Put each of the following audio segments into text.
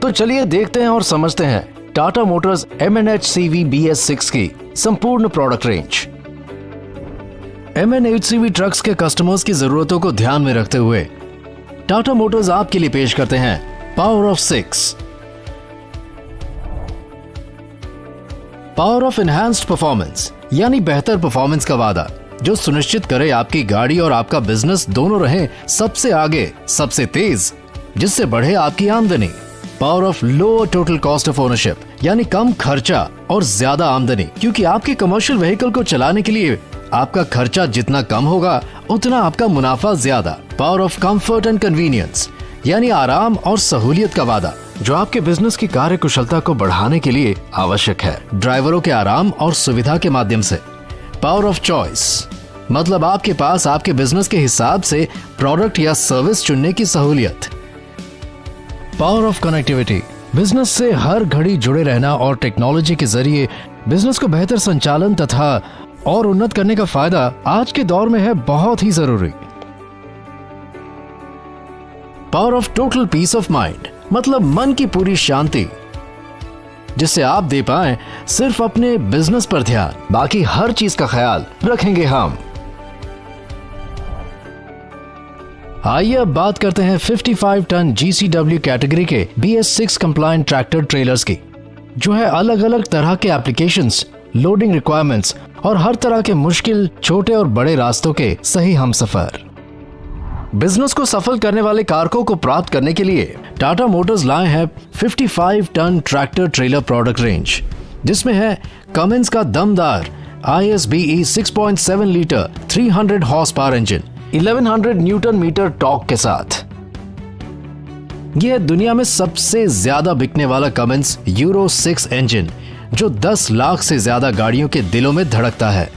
तो चलिए देखते हैं और समझते हैं टाटा मोटर्स MNHCV BS6 की संपूर्ण प्रोडक्ट रेंज। MNHCV ट्रक्स के कस्टमर्स की जरूरतों को ध्यान में रखते हुए टाटा मोटर्स आपके लिए पेश करते हैं power of 6। Power of enhanced performance यानी बेहतर परफॉर्मेंस का वादा जो सुनिश्चित करे आपकी गाड़ी और आपका बिजनेस दोनों रहें सबसे आगे, सबसे तेज, जिससे बढ़े आपकी आमदनी। Power of lower total cost of ownership यानी कम खर्चा और ज्यादा आमदनी, क्योंकि आपके कमर्शियल व्हीकल को चलाने के लिए आपका खर्चा जितना कम होगा उतना आपका मुनाफा ज्यादा। Power of comfort and convenience यानी आराम और सहूलियत का वादा जो आपके बिजनेस की कार्य कुशलता को बढ़ाने के लिए आवश्यक है, ड्राइवरों के आराम और सुविधा के माध्यम से। पावर ऑफ चॉइस मतलब आपके पास आपके बिजनेस के हिसाब से प्रोडक्ट या सर्विस चुनने की सहूलियत। पावर ऑफ कनेक्टिविटी बिजनेस से हर घड़ी जुड़े रहना और टेक्नोलॉजी के जरिए बिजनेस को बेहतर संचालन तथा और उन्नत करने का फायदा आज के दौर में है बहुत ही जरूरी। Power of total peace of mind मतलब मन की पूरी शांति, जिससे आप दे पाएं सिर्फ अपने बिजनेस पर ध्यान, बाकी हर चीज का ख्याल रखेंगे हम। आइए अब बात करते हैं 55 टन GCW कैटेगरी के BS6 कंप्लायंट ट्रैक्टर ट्रेलर्स की, जो है अलग अलग तरह के एप्लीकेशंस, लोडिंग रिक्वायरमेंट्स और हर तरह के मुश्किल छोटे और बड़े रास्तों के सही हमसफर। बिजनेस को सफल करने वाले कारकों को प्राप्त करने के लिए टाटा मोटर्स लाए हैं 55 ton tractor trailer product range, जिसमें है कमिंस का दमदार ISBE 6.7 litre 300 horse power engine 1100 Newton metre torque के साथ। यह दुनिया में सबसे ज्यादा बिकने वाला कमिंस यूरो 6 इंजन जो 10 लाख से ज्यादा गाड़ियों के दिलों में धड़कता है।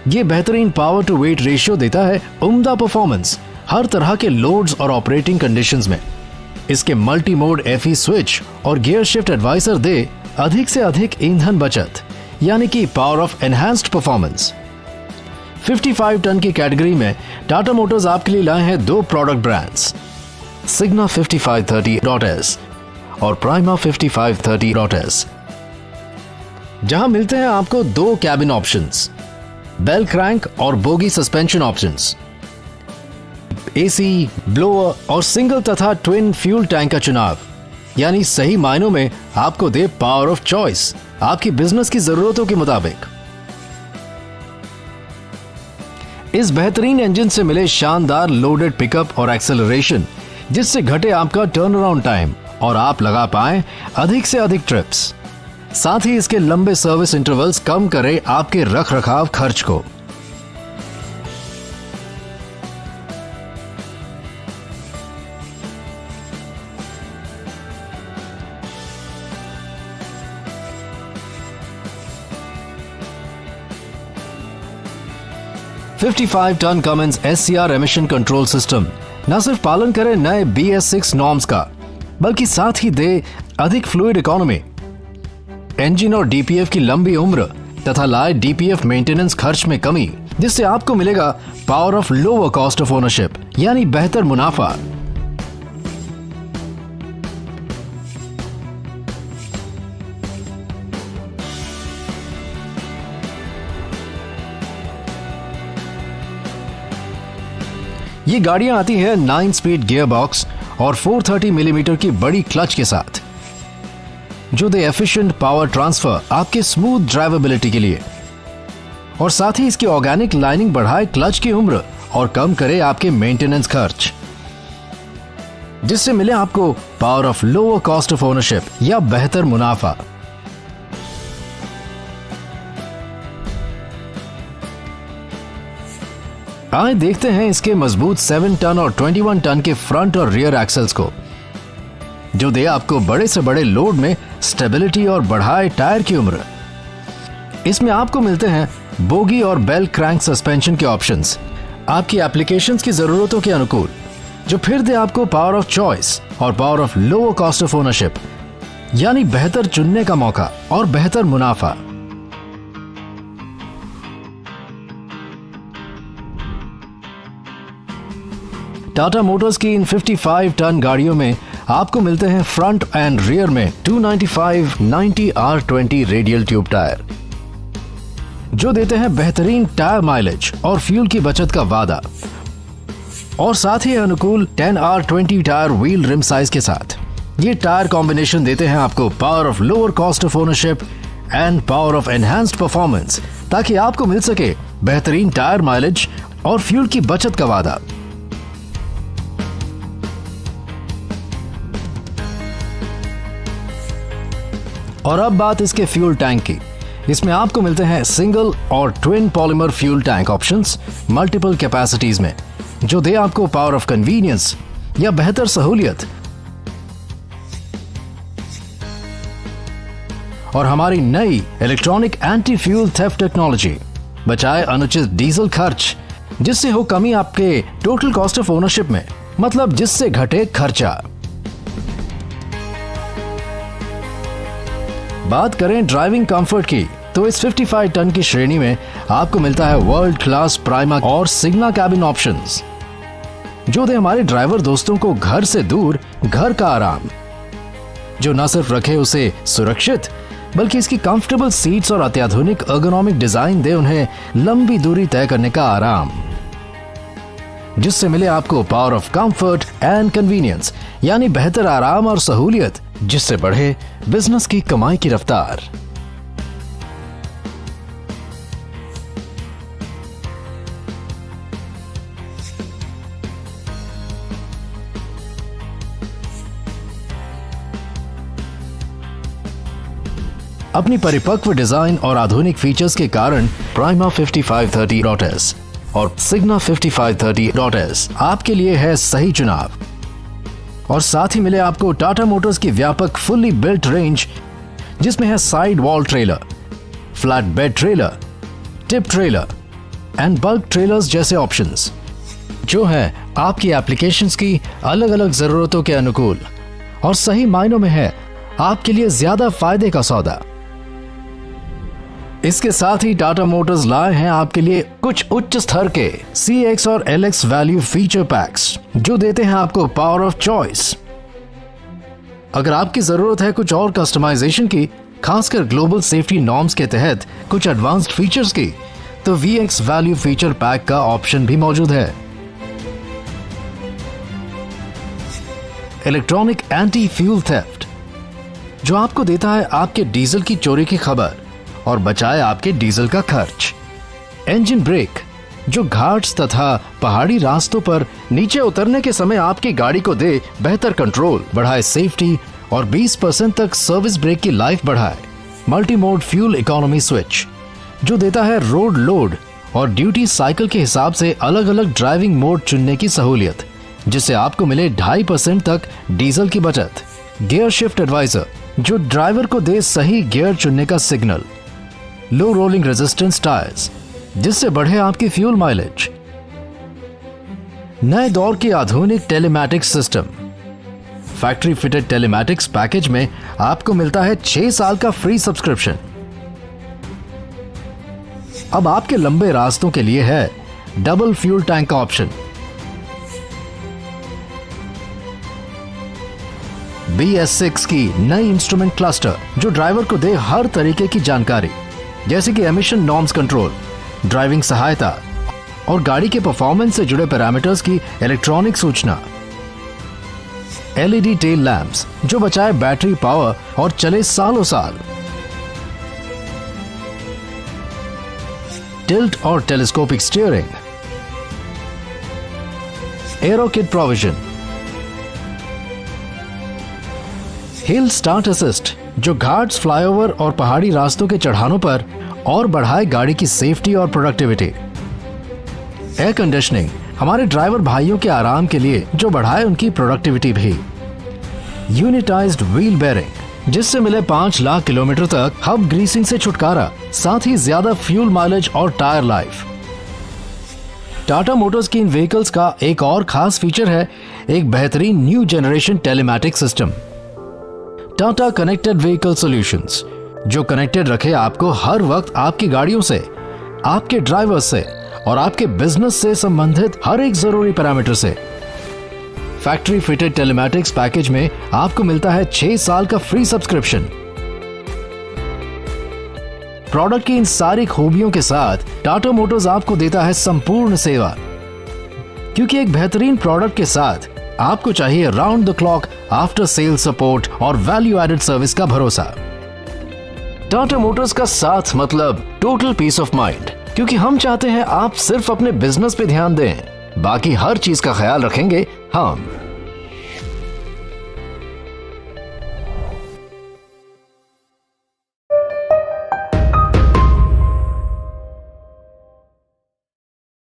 ये बेहतरीन पावर टू वेट रेशियो देता है, उम्दा परफॉर्मेंस हर तरह के लोड्स और ऑपरेटिंग कंडीशंस में। इसके मल्टी मोड FE स्विच और गियर शिफ्ट एडवाइजर दे अधिक से अधिक ईंधन बचत यानी कि power of enhanced performance. 55 ton की कैटेगरी में टाटा मोटर्स आपके लिए लाए हैं दो प्रोडक्ट ब्रांड्स, सिग्ना 5530.S और प्राइमा 5530.S, जहां मिलते हैं आपको दो कैबिन ऑप्शंस, बेल क्रैंक और bogie suspension options, AC, blower और सिंगल तथा ट्विन फ्यूल टैंक का चुनाव, यानी सही मायनों में आपको दे पावर ऑफ चॉइस आपकी बिजनेस की जरूरतों के मुताबिक। इस बेहतरीन इंजन से मिले शानदार लोडेड पिकअप और एक्सेलरेशन, जिससे घटे आपका टर्न अराउंड टाइम और आप लगा पाएं अधिक से अधिक ट्रिप्स। साथ ही इसके लंबे सर्विस इंटरवल्स कम करें आपके रख रखाव खर्च को। $55 ton Cummins SCR emission control system न सिर्फ पालन करे नए BS6 नॉर्म्स का, बल्कि साथ ही दे अधिक फ्लूइड इकोनॉमी, इंजन और DPF की लंबी उम्र तथा लाए DPF मेंटेनेंस खर्च में कमी, जिससे आपको मिलेगा power of lower cost of ownership यानी बेहतर मुनाफा। ये गाड़ियां आती है 9 स्पीड गियर बॉक्स और 430 मिलीमीटर की बड़ी क्लच के साथ, जो दे एफिशिएंट पावर ट्रांसफर आपके स्मूथ ड्राइवेबिलिटी के लिए, और साथ ही इसकी ऑर्गेनिक लाइनिंग बढ़ाए क्लच की उम्र और कम करे आपके मेंटेनेंस खर्च, जिससे मिले आपको power of lower cost of ownership या बेहतर मुनाफा। आइए देखते हैं इसके मजबूत 7 टन और 21 टन के फ्रंट और रियर एक्सेल्स को, जो दे आपको बड़े से बड़े लोड में स्टेबिलिटी और बढ़ाए टायर की उम्र। इसमें आपको मिलते हैं बोगी और बेल क्रैंक सस्पेंशन के ऑप्शंस आपकी एप्लीकेशंस की जरूरतों के अनुकूल, जो फिर दे आपको पावर ऑफ चॉइस और power of lower cost of ownership यानी बेहतर चुनने का मौका और बेहतर मुनाफा। टाटा मोटर्स की इन 55 टन गाड़ियों में आपको मिलते हैं फ्रंट एंड रियर में 295 90R20 रेडियल ट्यूब टायर, जो देते हैं बेहतरीन टायर माइलेज और फ्यूल की बचत का वादा, और साथ ही अनुकूल 10R20 tyre wheel rim size के साथ। ये टायर कॉम्बिनेशन देते हैं आपको power of lower cost of ownership and power of enhanced performance, ताकि आपको मिल सके बेहतरीन टायर माइलेज और फ्यूल की बचत का वादा। और अब बात इसके फ्यूल टैंक की। इसमें आपको मिलते हैं सिंगल और twin polymer fuel tank options multiple capacities में, जो दे आपको पावर ऑफ कन्वीनियंस या बेहतर सहूलियत। और हमारी नई electronic anti fuel theft technology बचाए अनुचित डीजल खर्च, जिससे हो कमी आपके टोटल कॉस्ट ऑफ ओनरशिप में, मतलब जिससे घटे खर्चा। बात करें ड्राइविंग कंफर्ट की, तो इस 55 टन की श्रेणी में आपको मिलता है वर्ल्ड क्लास प्राइमा और सिग्मा कैबिन ऑप्शंस, जो दे हमारे ड्राइवर दोस्तों को घर से दूर घर का आराम, जो न सिर्फ रखे उसे सुरक्षित, बल्कि इसकी कंफर्टेबल सीट्स और अत्याधुनिक एर्गोनॉमिक डिजाइन दे उन्हें लंबी दूरी तय करने का आराम, जिससे मिले आपको power of comfort and convenience, यानी बेहतर आराम और सहूलियत, जिससे बढ़े बिजनेस की कमाई की रफ्तार। अपनी परिपक्व डिजाइन और आधुनिक फीचर्स के कारण प्राइमा 5530.S और सिग्मा 5530.S आपके लिए है सही चुनाव। और साथ ही मिले आपको टाटा मोटर्स की व्यापक फुल्ली बिल्ट रेंज, जिसमें है side wall trailer, flat bed trailer, tip trailer and bulk trailers जैसे ऑप्शंस, जो है आपकी एप्लीकेशंस की अलग अलग जरूरतों के अनुकूल और सही मायनों में है आपके लिए ज्यादा फायदे का सौदा। इसके साथ ही टाटा मोटर्स लाए हैं आपके लिए कुछ उच्च स्तर के CX और LX वैल्यू फीचर पैक्स, जो देते हैं आपको पावर ऑफ चॉइस। अगर आपकी जरूरत है कुछ और कस्टमाइजेशन की, खासकर ग्लोबल सेफ्टी नॉर्म्स के तहत कुछ एडवांस्ड फीचर्स की, तो VX वैल्यू फीचर पैक का ऑप्शन भी मौजूद है। इलेक्ट्रॉनिक एंटी फ्यूल थेफ्ट, जो आपको देता है आपके डीजल की चोरी की खबर और बचाए आपके डीजल का खर्च। इंजन ब्रेक, जो घाट्स तथा पहाड़ी रास्तों पर नीचे उतरने के समय आपकी गाड़ी को दे बेहतर कंट्रोल, बढ़ाए सेफ्टी और 20% तक सर्विस ब्रेक की लाइफ बढ़ाए। Multi mode fuel economy switch, जो देता है रोड लोड और ड्यूटी साइकिल के हिसाब से अलग अलग ड्राइविंग मोड चुनने की सहूलियत, जिससे आपको मिले 2.5% तक डीजल की बचत। गियर शिफ्ट एडवाइजर, जो ड्राइवर को दे सही गियर चुनने का सिग्नल। लो रोलिंग रेजिस्टेंस टायर्स, जिससे बढ़े आपकी फ्यूल माइलेज। नए दौर की आधुनिक telematics system. Factory fitted telematics package में आपको मिलता है 6 साल का फ्री सब्सक्रिप्शन। अब आपके लंबे रास्तों के लिए है डबल फ्यूल टैंक का ऑप्शन। BS6 की नई इंस्ट्रूमेंट क्लस्टर, जो ड्राइवर को दे हर तरीके की जानकारी, जैसे कि एमिशन नॉर्म्स कंट्रोल, ड्राइविंग सहायता और गाड़ी के परफॉर्मेंस से जुड़े पैरामीटर्स की इलेक्ट्रॉनिक सूचना। LED टेल लैंप्स, जो बचाए बैटरी पावर और चले सालों साल। टिल्ट और telescopic steering. Arrow kit provision. Hill start assist, जो घाट्स, फ्लाईओवर और पहाड़ी रास्तों के चढ़ानों पर और बढ़ाए गाड़ी की सेफ्टी और प्रोडक्टिविटी। एयर कंडीशनिंग, हमारे ड्राइवर भाइयों के आराम के लिए, जो बढ़ाए उनकी प्रोडक्टिविटी भी। यूनिटाइज्ड व्हील बेयरिंग, जिससे मिले 5 लाख किलोमीटर तक हब ग्रीसिंग से छुटकारा, साथ ही ज्यादा फ्यूल माइलेज और टायर लाइफ। टाटा मोटर्स की इन व्हीकल्स का एक और खास फीचर है एक बेहतरीन new generation telematic system, Tata connected vehicle solutions, जो कनेक्टेड रखे आपको हर वक्त आपकी गाड़ियों से, आपके ड्राइवर से और आपके बिजनेस से संबंधित हर एक जरूरी पैरामीटर से। फैक्ट्री फिटेड टेलीमैटिक्स पैकेज में आपको मिलता है 6 साल का फ्री सब्सक्रिप्शन। प्रोडक्ट की इन सारी खूबियों के साथ टाटा मोटर्स आपको देता है संपूर्ण सेवा, क्योंकि एक बेहतरीन प्रोडक्ट के साथ आपको चाहिए round the clock after sale support और वैल्यू एडेड सर्विस का भरोसा। टाटा मोटर्स का साथ मतलब टोटल पीस ऑफ माइंड, क्योंकि हम चाहते हैं आप सिर्फ अपने बिजनेस पे ध्यान दें, बाकी हर चीज का ख्याल रखेंगे हम।